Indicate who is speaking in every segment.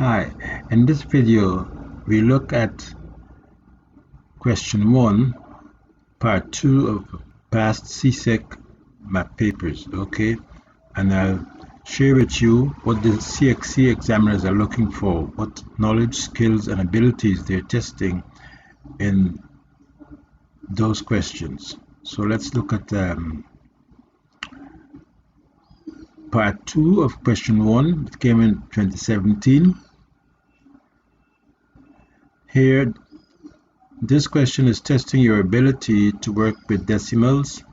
Speaker 1: Hi, in this video we look at question 1, part 2 of past CSEC math papers, okay? And I'll share with you what the CSEC examiners are looking for, what knowledge, skills and abilities they're testing in those questions. So let's look at part 2 of question 1. It came in 2017. Here, this question is testing your ability to work with decimals,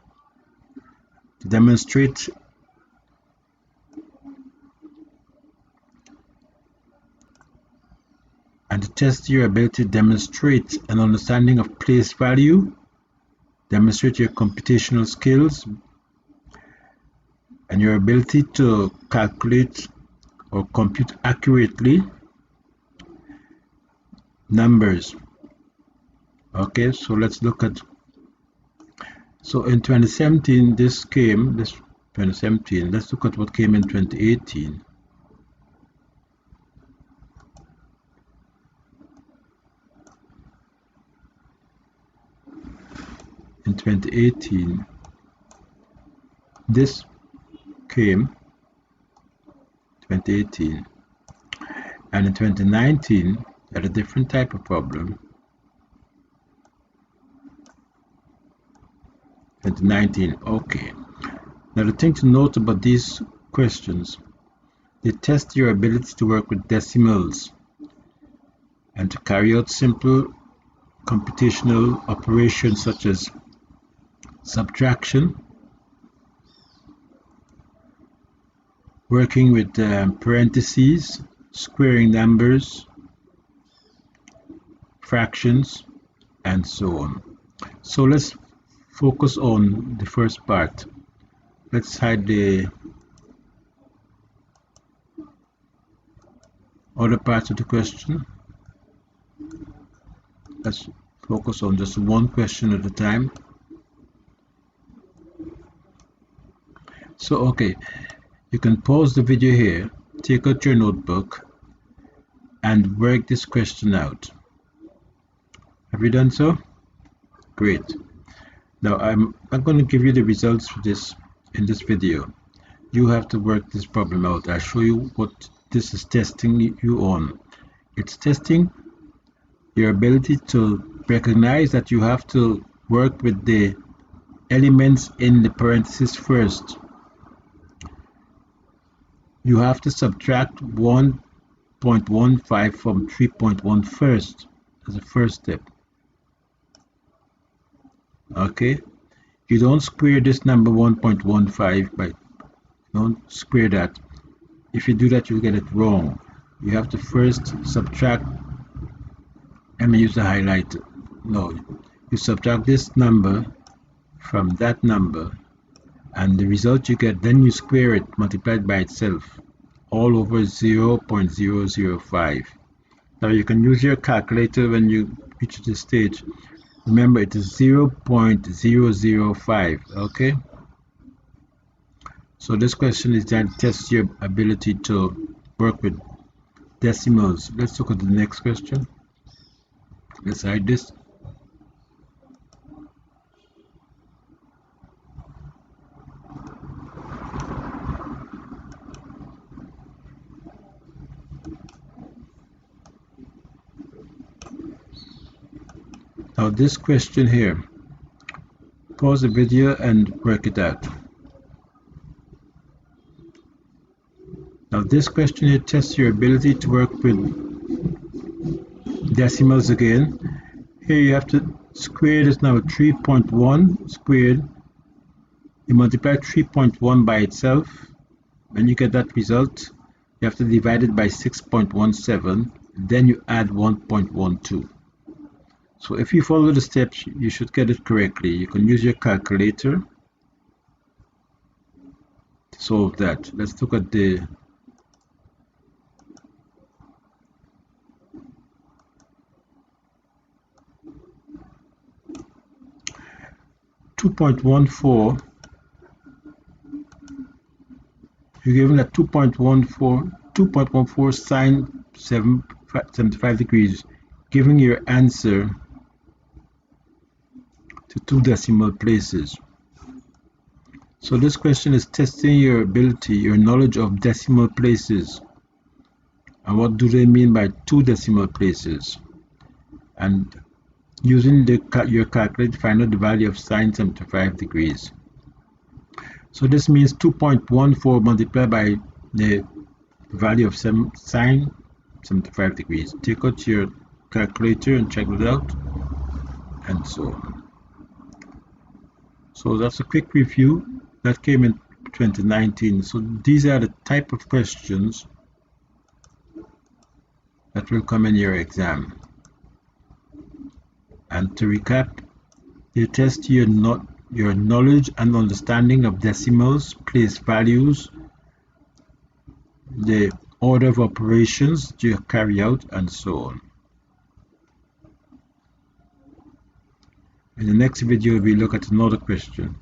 Speaker 1: to demonstrate and to test your ability to demonstrate an understanding of place value, demonstrate your computational skills, and your ability to calculate or compute accurately numbers. Okay, so let's look at, so in 2017 let's look at what came in 2018. In 2018 this came 2018, and in 2019 had a different type of problem. 2019. Okay, now the thing to note about these questions, they test your ability to work with decimals and to carry out simple computational operations such as subtraction, working with parentheses, squaring numbers, fractions, and so on. So let's focus on the first part. Let's hide the other parts of the question. Let's focus on just one question at a time. So okay, you can pause the video here, take out your notebook and work this question out. Have you done so? Great. Now I'm not going to give you the results for this in this video. You have to work this problem out. I'll show you what this is testing you on. It's testing your ability to recognize that you have to work with the elements in the parentheses first. You have to subtract 1.15 from 3.1 first as a first step. Okay, you don't square this number 1.15 by, don't square that. If you do that, you'll get it wrong. You have to first subtract. Let me use the highlighter. No, you subtract this number from that number, and the result you get, then you square it, multiplied by itself, all over 0.005. Now you can use your calculator when you reach this stage. Remember, it is 0.005. okay, so this question is that tests your ability to work with decimals. Let's look at the next question. Let's hide this. Now this question here, pause the video and work it out. Now this question here tests your ability to work with decimals again. Here you have to square this number 3.1 squared. You multiply 3.1 by itself. When you get that result, you have to divide it by 6.17. Then you add 1.12. So if you follow the steps, you should get it correctly. You can use your calculator to solve that. Let's look at the .14. You're given a 2.14 sine 75 degrees, giving your answer to 2 decimal places. So this question is testing your ability, your knowledge of decimal places. And what do they mean by 2 decimal places? And using your calculator to find out the value of sine 75 degrees. So this means 2.14 multiplied by the value of sine 75 degrees. Take out your calculator and check it out, and so on. So that's a quick review that came in 2019. So these are the type of questions that will come in your exam. And to recap, they test your knowledge and understanding of decimals, place values, the order of operations you carry out, and so on. In the next video, we look at another question.